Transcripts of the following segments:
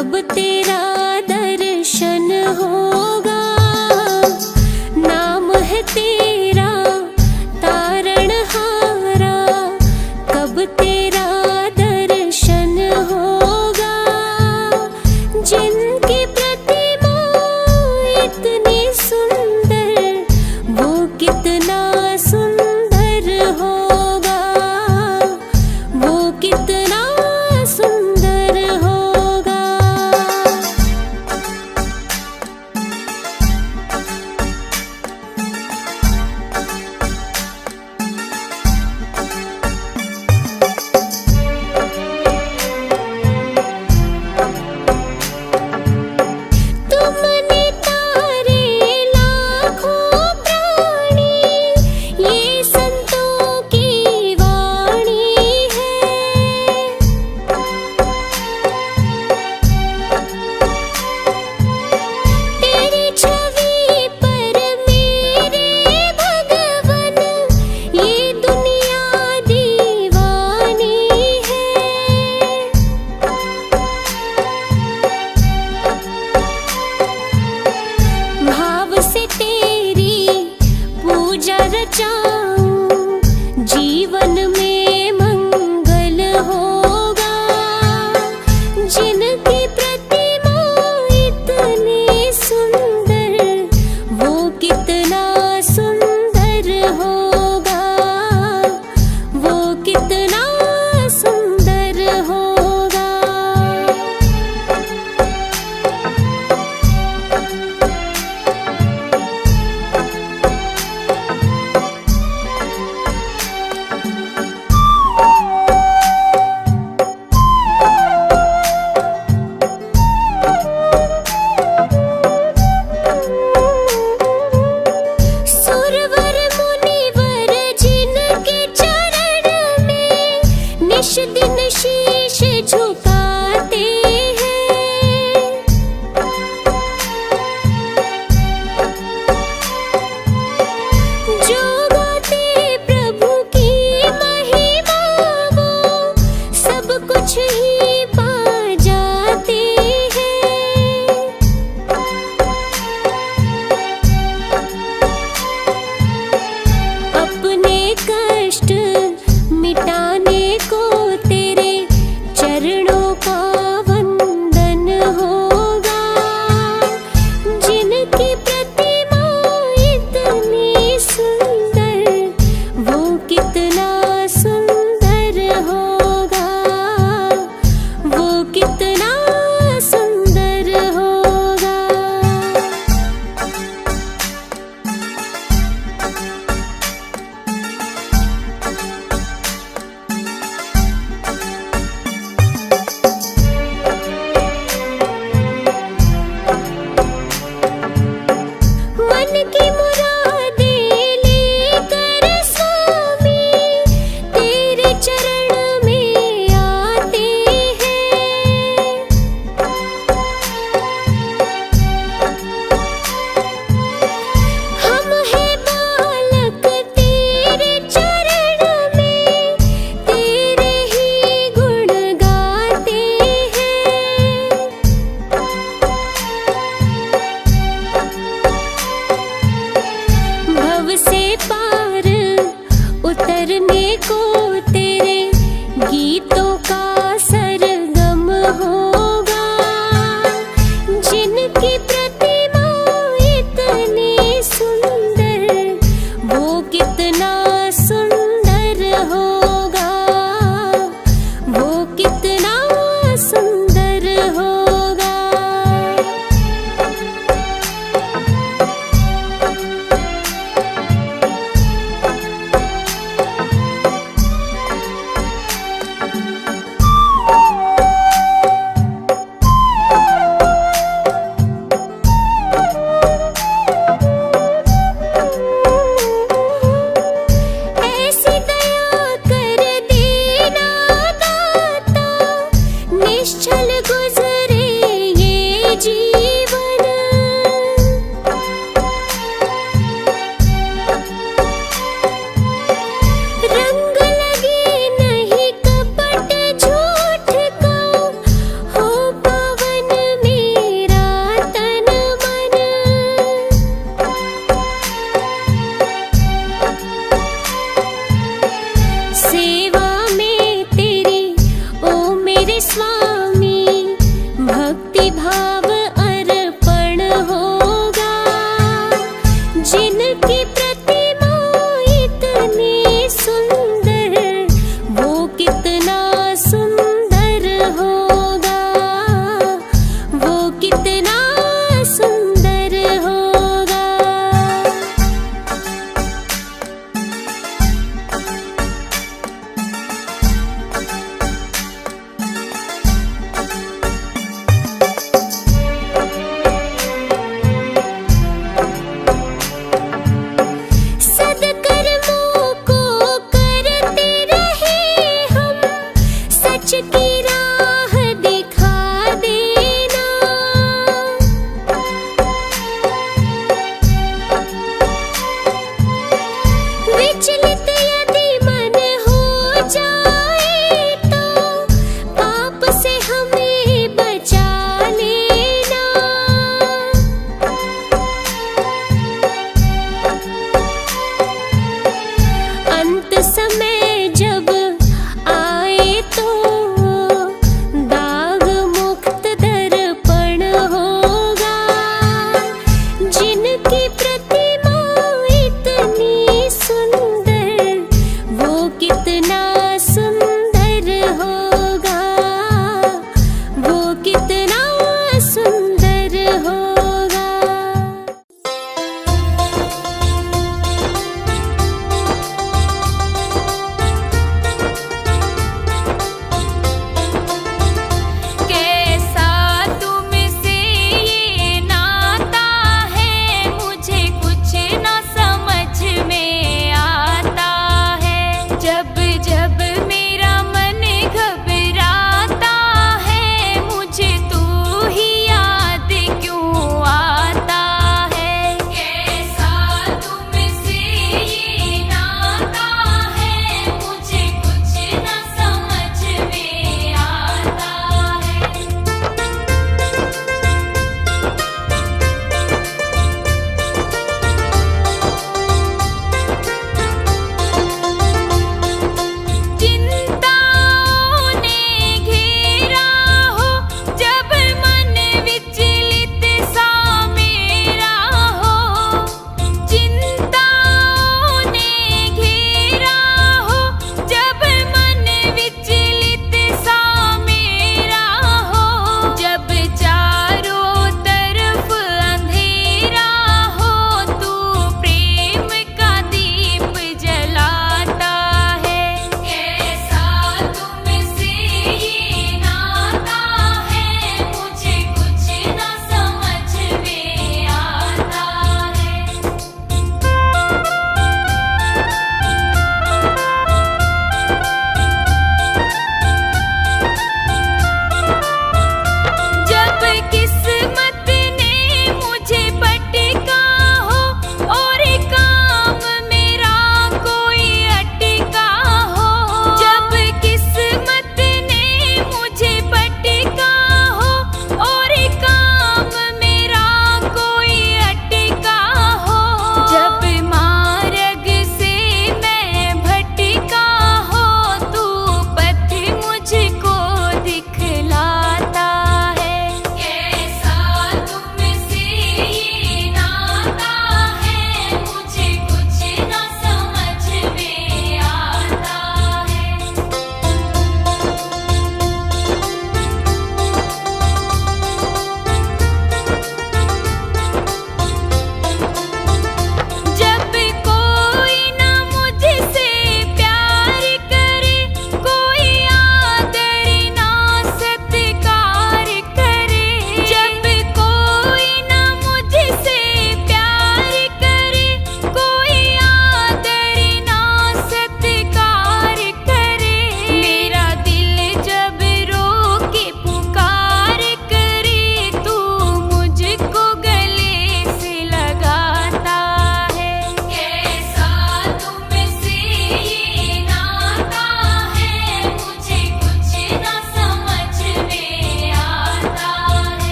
कब तेरा दर्शन होगा। नाम है तेरा तारणहारा, कब तेरा दर्शन होगा। जिनकी प्रतिमा इतनी सुंदर, वो कितना सुंदर होगा, वो कितना सुंदर होगा। तुमने तारे लाखों प्राणी, ये संतों की वाणी है। तेरी छवि पर मेरे भगवन, ये दुनिया दीवानी है। भाव से तेरी पूजा रचाऊं, जीवन में मंगल होगा। जिनकी प्रतिमा इतनी सुंदर, वो कितना सुंदर होगा, वो कितना सुंदर होगा। सुरवर मुनिवर जिनके चरण में निश दिन शीश झुकाते हैं। जो गाते प्रभु की महिमा, वो सब कुछ ही पा जाते हैं। अपने कष्ट मिटाने को तेरे चरणों का वंदन होगा। जिनकी प्रतिमा इतनी सुंदर, वो कितना सुंदर होगा, वो कितना सुंदर होगा। मन की मुरादें लेकर स्वामी तेरे चरण में आते हैं। हम हैं बालक तेरे चरण में, तेरे ही गुण गाते हैं। भव से पार उतरने को तेरे गीतों का सरगम होगा। जिनकी प्रतिमा इतनी सुंदर, वो कितना सुंदर होगा, वो कितना सुंदर होगा। ऐसी दया कर देना दाता, निश्चल गुजरे ये जीवन। रंग लगे नहीं कपट झूठ का, हो पावन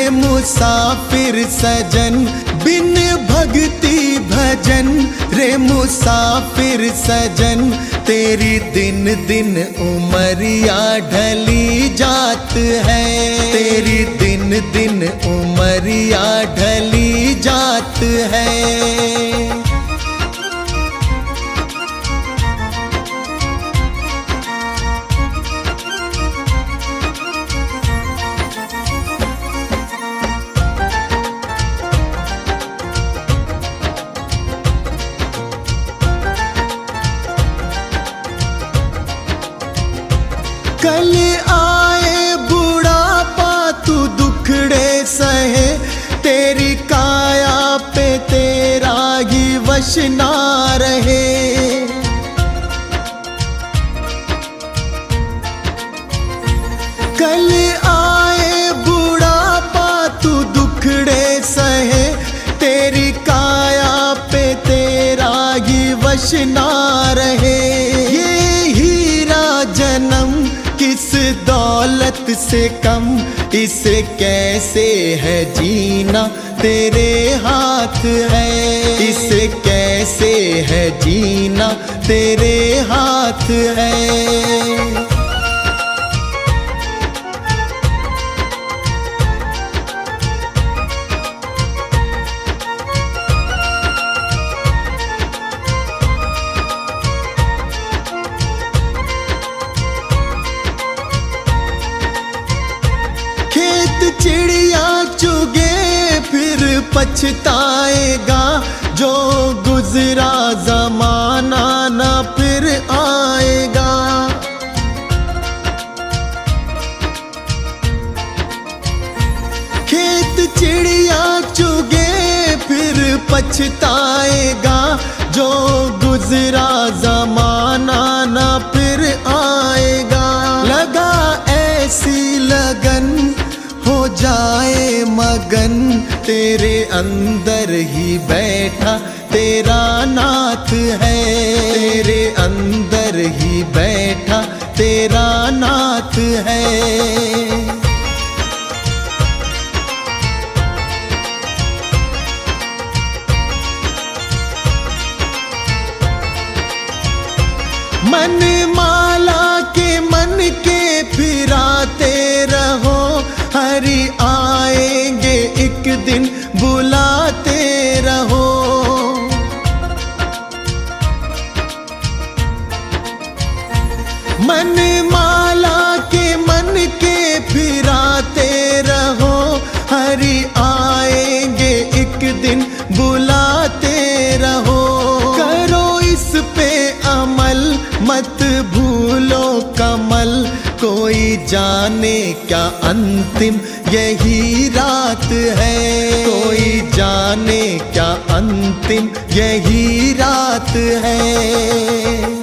रे मुसाफिर सजन, बिन भक्ति भजन रे मुसाफिर सजन, तेरी दिन दिन उमरिया ढली जात है, तेरी दिन दिन उमरिया ढली जात है। कल आए बुढ़ापा तू दुखड़े सहे, तेरी काया पे तेरा ही वश ना रहे। कल आए बुढ़ापा तू दुखड़े सहे, तेरी काया पे तेरा ही वश ना रहे। ये हीरा जन्म किस दौलत से कम, इसे कैसे है जीना तेरे हाथ है, इसे कैसे है जीना तेरे हाथ है। चिड़िया चुगे फिर पछताएगा, जो गुजरा जमाना ना फिर आएगा। खेत चिड़िया चुगे फिर पछताएगा, जो गुजरा जमाना ना फिर आएगा। लगा ऐसी लगन हो जाए मगन, तेरे अंदर ही बैठा तेरा नाथ है, तेरे अंदर ही बैठा तेरा नाथ है। मन माला के मन के फिराते रहो, हरि आएंगे एक दिन बुलाते रहो। मन माला के मन के फिराते रहो, हरि आएंगे एक दिन बुलाते रहो। करो इस पे अमल मत भूलो कमल, कोई जाने क्या अंतिम यही रात है, कोई जाने क्या अंतिम यही रात है।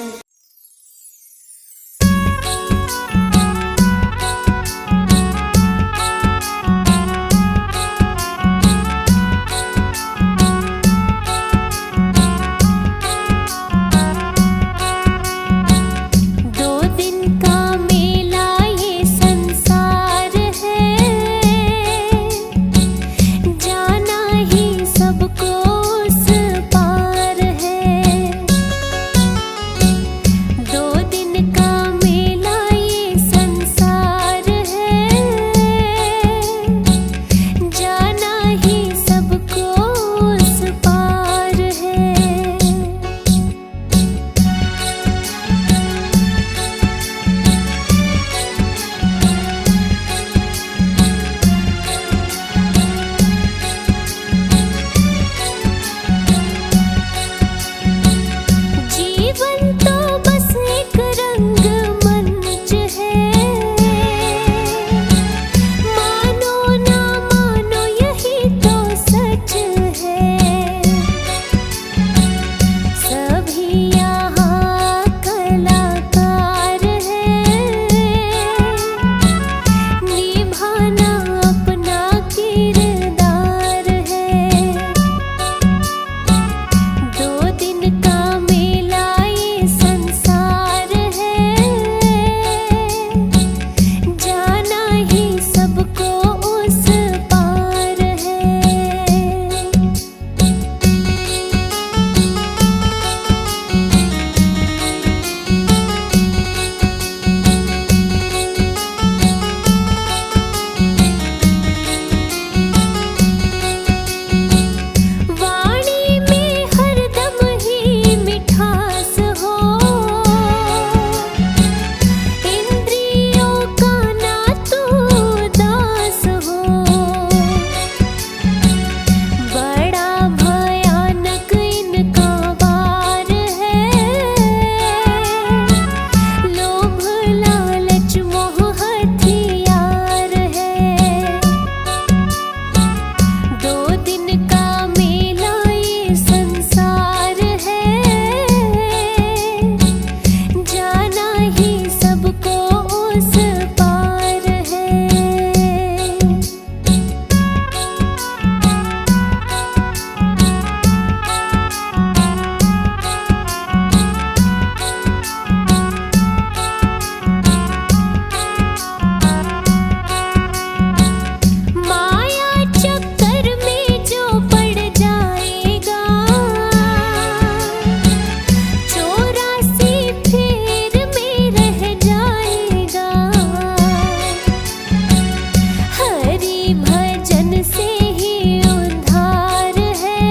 भजन से ही उद्धार है,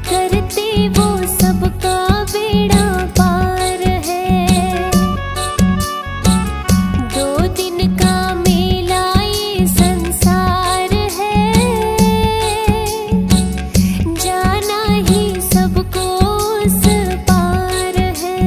करते वो सबका बेड़ा पार है। 2 दिन का मेला ये संसार है, जाना ही सबको उस पार है।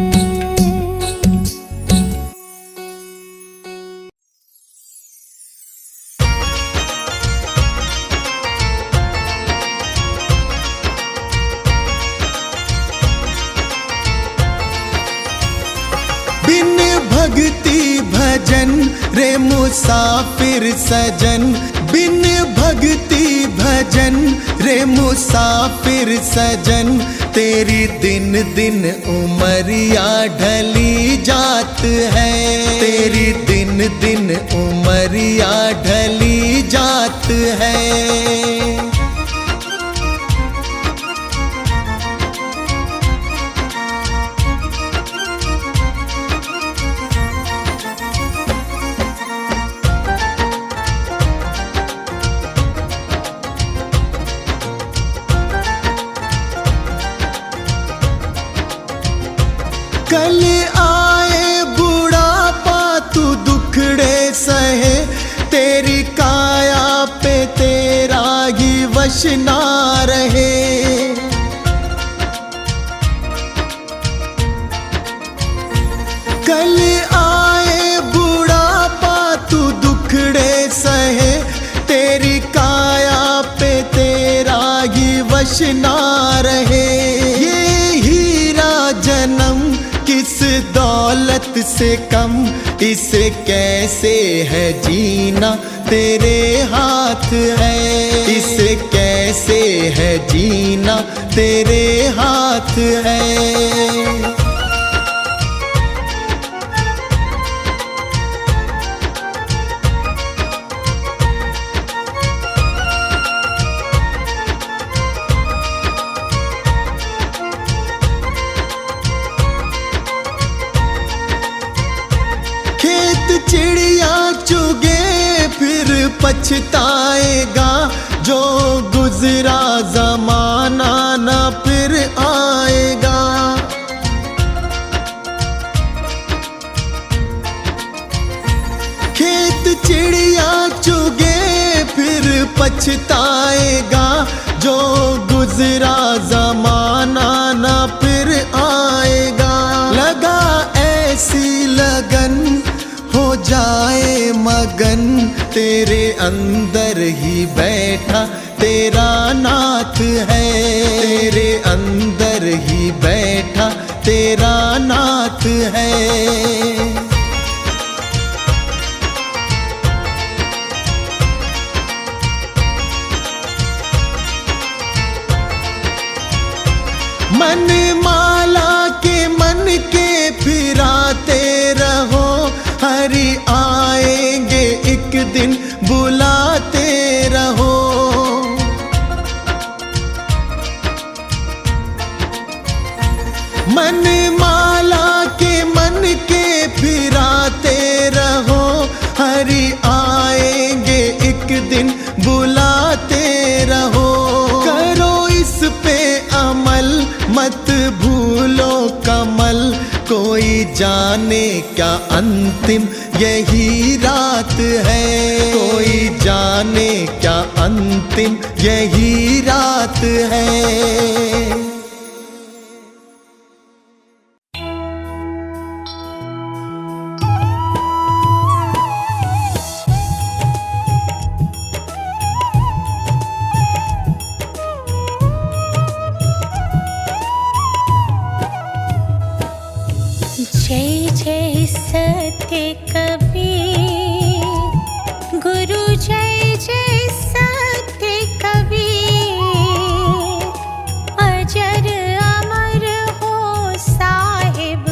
बिन भक्ति भजन रे मुसाफिर सजन, बिन भक्ति भजन रे मुसाफिर सजन, तेरी दिन दिन उमरिया ढली जात है, तेरी दिन दिन उमरिया ढली जात है। कल आए बुढ़ापा तू दुखड़े सहे, तेरी काया पे तेरा ही वश ना रहे। कल आए बुढ़ापा तू दुखड़े सहे, तेरी काया पे तेरा ही वश ना रहे। ये हीरा जन्म किस दौलत से कम, इसे कैसे है जीना तेरे हाथ है, इसे कैसे है जीना तेरे हाथ है। चिड़िया चुगे फिर पछताएगा, जो गुजरा जमाना न फिर आएगा। खेत चिड़िया चुगे फिर पछताएगा, जो गुजरा जमाना न फिर आएगा। लगा ऐसी लगन हो जाए मगन, तेरे अंदर ही बैठा तेरा नाथ है, तेरे अंदर ही बैठा तेरा नाथ है। मन माला के मन के फिराते रहो, हरि आएंगे एक दिन बुलाते रहो। मन माला के मन के फिराते रहो, हरि आएंगे एक दिन बुलाते रहो। करो इस पे अमल मत भूलो कमल, कोई जाने क्या अंतिम यही रात है, कोई जाने क्या अंतिम यही रात है। जय जय सत्य कबीर, गुरु जय जय सत्य कबीर। अजर अमर हो साहिब,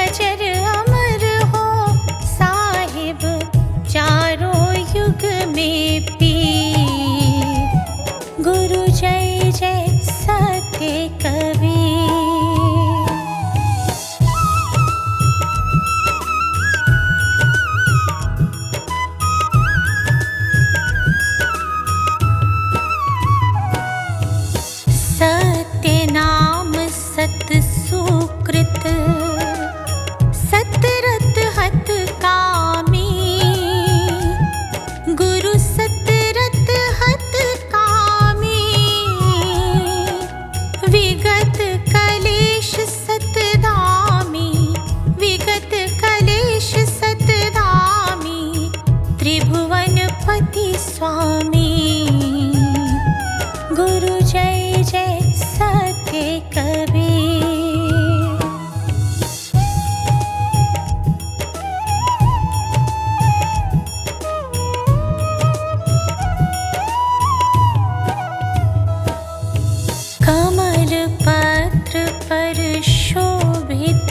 अजर अमर हो साहिब, चारों युग में पीर। गुरु जय जय सत्य कबीर। त्रिभुवनपति स्वामी। गुरु जय जय सत्य कबीर। कमल पत्र पर शोभित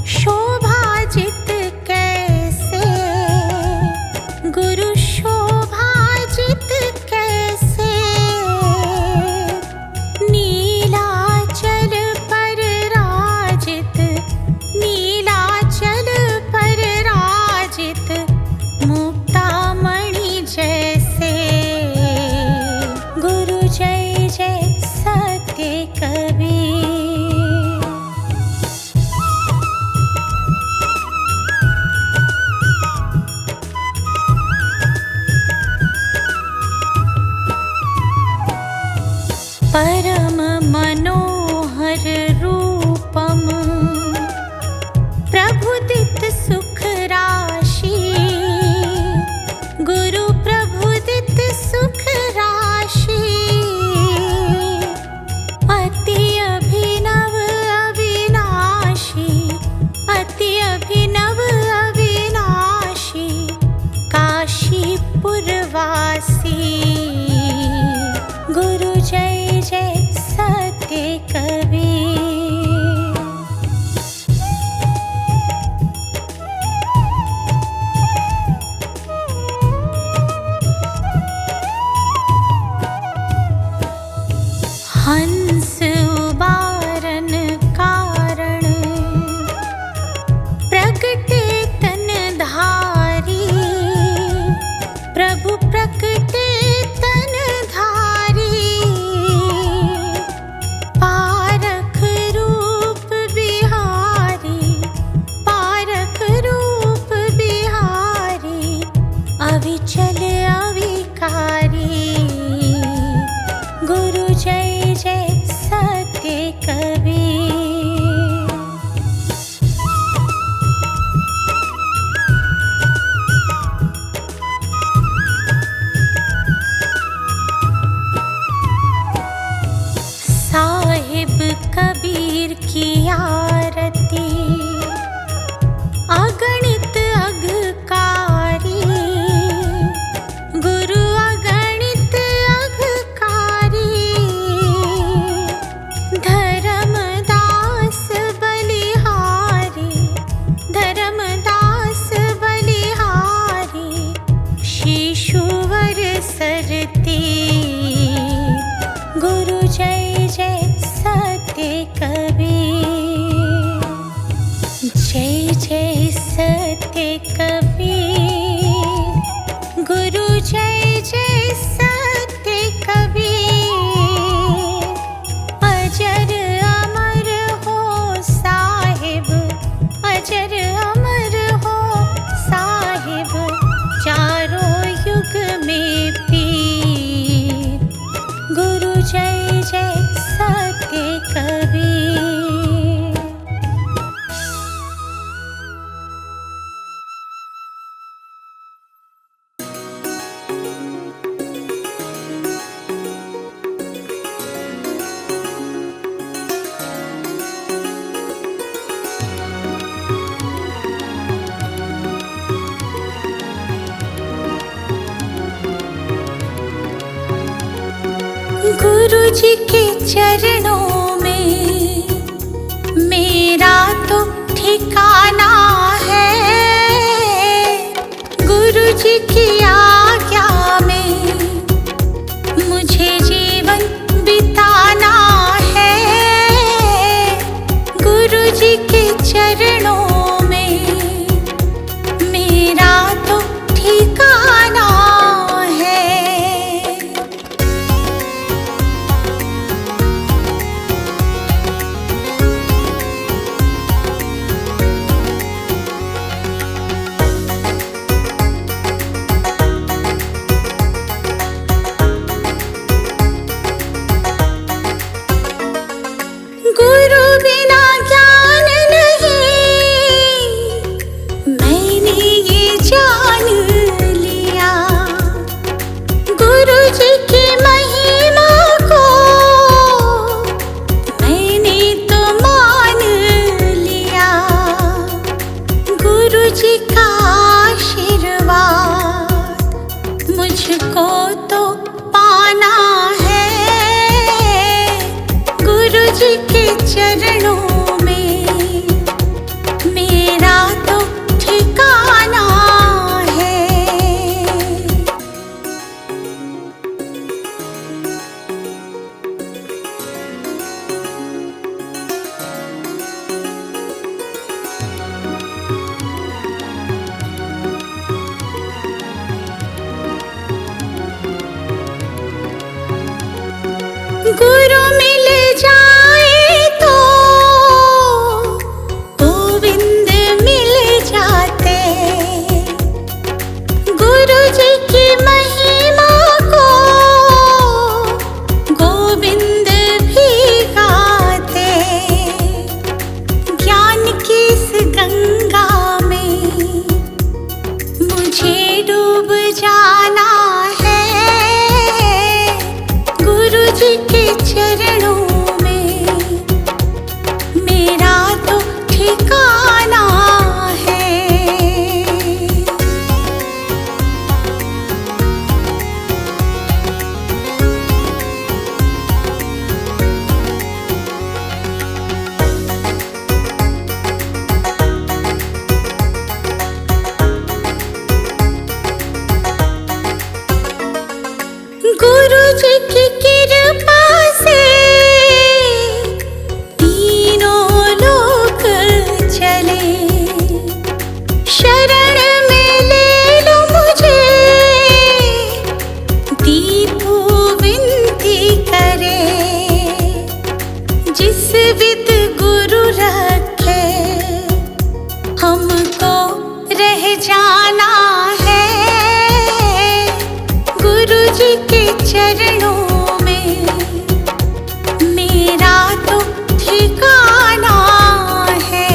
शोभाजित कैसे, गुरु शोभाजित कैसे। नीलाचल पर राजित, नीलाचल पर राजित मुक्तामणि जैसे। गुरु जय जय सत्य कबीर। परम मनोहर रूपम प्रभुदित सुख राशि। गुरु प्रभुदित सुख राशि। अति अभिनव अविनाशी, अति अभिनव अविनाशी काशीपुरवासी। गुरु जय जय सत्य कबीर। हंस उबारन कारण प्रगटे तन धारी। प्रभु प्रगटे तन धारी। पारख रूप बिहारी, पारख रूप बिहारी अविचल अविकारी। गुरु जय जय सत्य कबीर। साहिब कबीर की आरती अगणित अघकारी। गुरु अगणित अघकारी। धर्मदास बलिहारी, धर्मदास बलिहारी शिशुवर सरती। गुरु जय जय सत्य कबीर। जय जय सत्य कबीर। गुरु जय जय सत्य कबीर। अजर अमर हो साहिब, अजर अमर हो साहिब चारों युग में पीर। गुरु जय जय सत्य कबीर। गुरु जी के चरणों में मेरा तो ठिकाना है। गुरु जी की आज्ञा में मुझे जीवन बिताना है। गुरु जी के चरणों में मेरा तो ठिकाना है। गुरु मिल जाए तो गोविंद मिल जाते। गुरु जी की महिमा को गोविंद भी गाते। ज्ञान की इस गंगा में मुझे डूब जाना है। गुरु जी के चरणों में मेरा तो ठिकाना है। गुरु जी की कृपा से तीनों लोक चले। शरण में ले लो मुझे, दीपू विनती करे। जिस विद गुरु रखे हमको रह जाना है। गुरु जी के चरणों में मेरा तो ठिकाना है।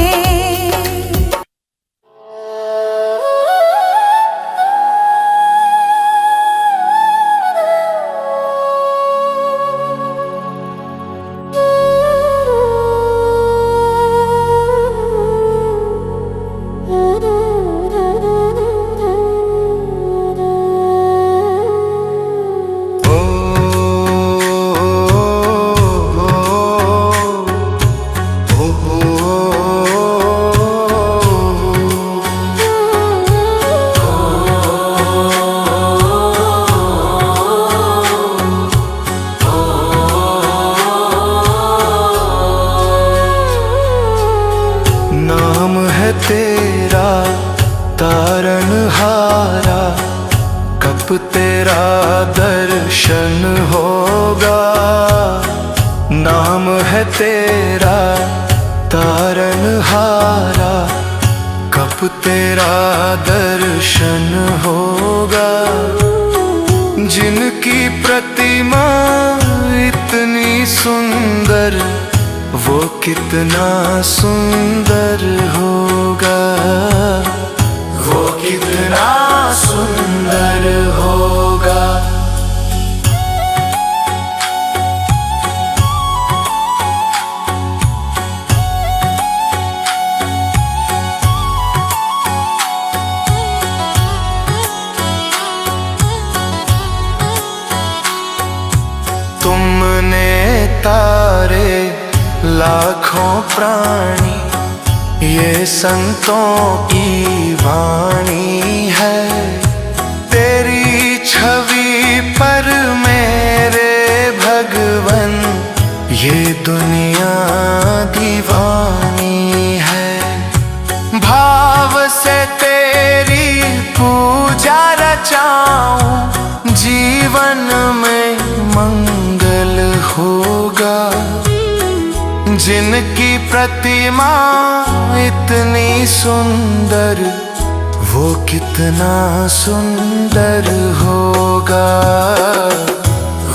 नाम है तेरा तारनहारा, कब तेरा दर्शन होगा। नाम है तेरा तारनहारा, कब तेरा दर्शन होगा। जिनकी प्रतिमा इतनी सुंदर, वो कितना सुंदर होगा। वो कितना सुंदर होगा। तुमने तारे लाखों प्राणी, ये संतों की वाणी है। तेरी छवि पर मेरे भगवन, ये दुनिया दीवानी है। भाव से तेरी पूजा रचाऊं, जीवन में मंगल होगा। जिनकी प्रतिमा इतनी सुंदर, वो कितना सुंदर होगा।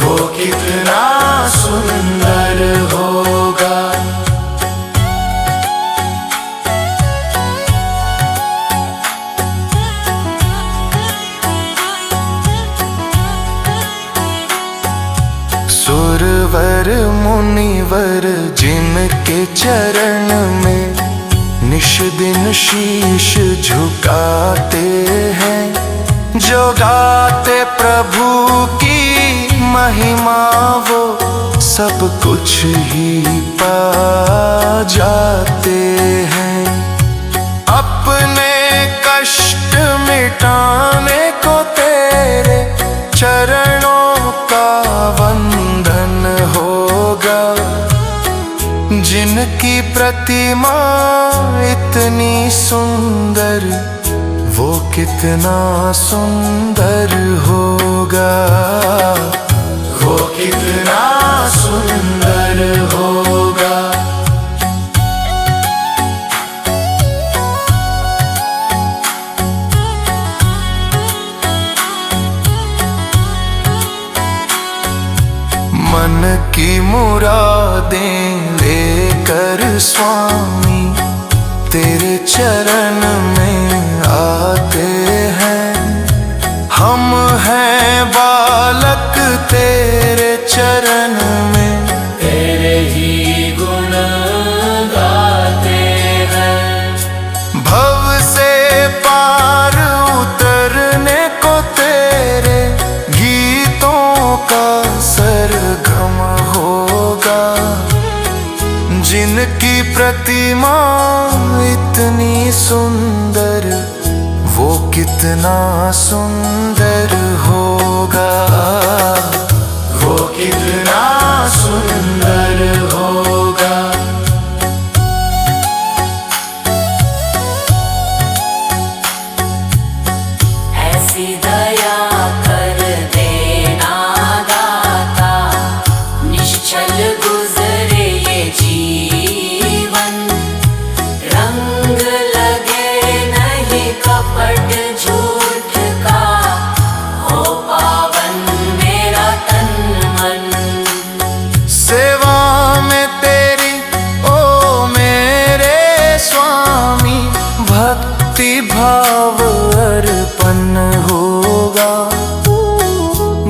वो कितना सुंदर होगा। सुरवर मुनिवर जिनके चरण में निश दिन शीश झुकाते हैं, जो गाते प्रभु की महिमा, वो सब कुछ ही पा जाते हैं। अपने कष्ट मिटाने को तेरे चरणों का वंदन होगा। जिनकी प्रतिमा इतनी सुंदर, वो कितना सुंदर होगा। वो कितना सुंदर होगा। मन की मुरादें लेकर स्वामी तेरे चरण में आते हैं। हम हैं बालक तेरे चरण में, तेरे ही गुण गाते हैं। भव से पार उतरने को तेरे गीतों का सरगम होगा। जिनकी प्रतिमा इतनी सुंदर, वो कितना सुंदर होगा। वो कितना सुंदर होगा। ऐसी दया कर देना दाता, निश्चल गुजरे ये जीवन। रंग लगे नहीं कपट झूठ का, हो पावन मेरा तन मन। सेवा में तेरी ओ मेरे स्वामी, भक्ति भाव अर्पण होगा।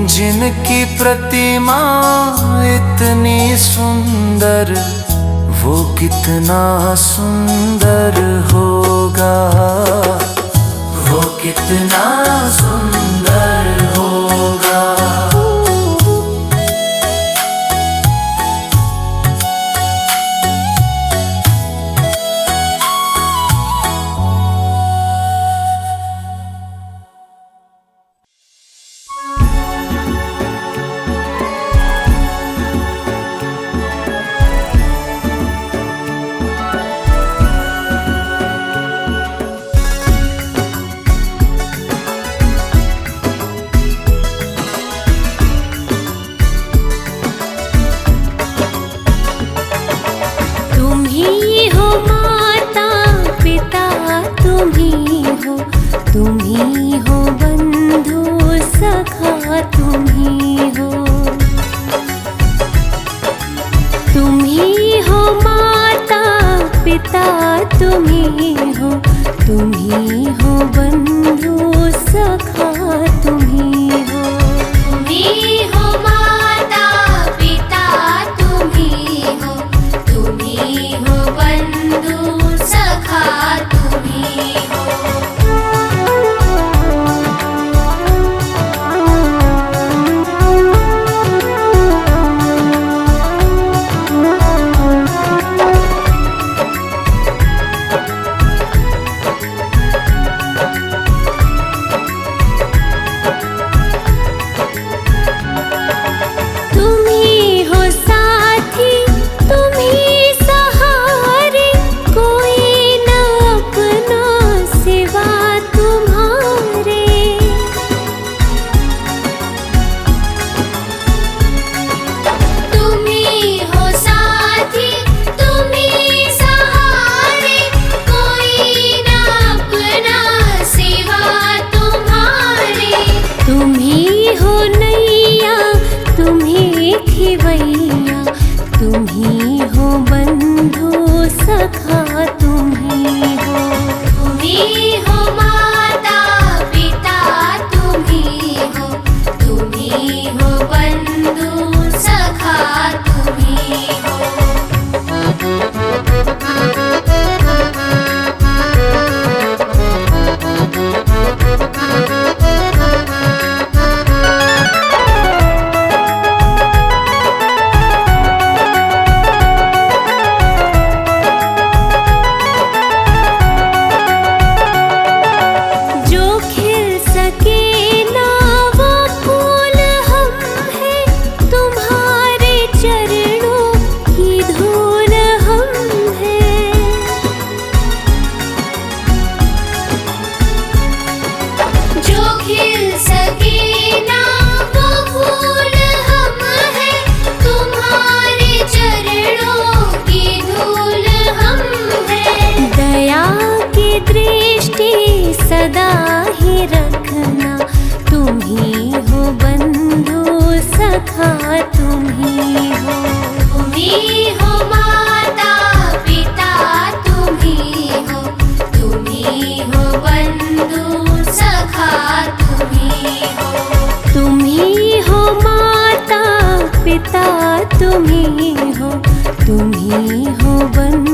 जिनकी प्रतिमा इतनी सुंदर, वो कितना सुंदर होगा। वो कितना सुंदर होगा। तुम ही हो माता पिता, तुम ही हो बंधु सखा, तुम ही हो। तुम ही हो माता पिता, तुम ही हो बंधु सखा, तुम ही हो। तुम ही हो माता पिता, तुम ही हो बंधु सखा, तुम ही हो। खिल सके ना वो फूल हम तुम ही हो बन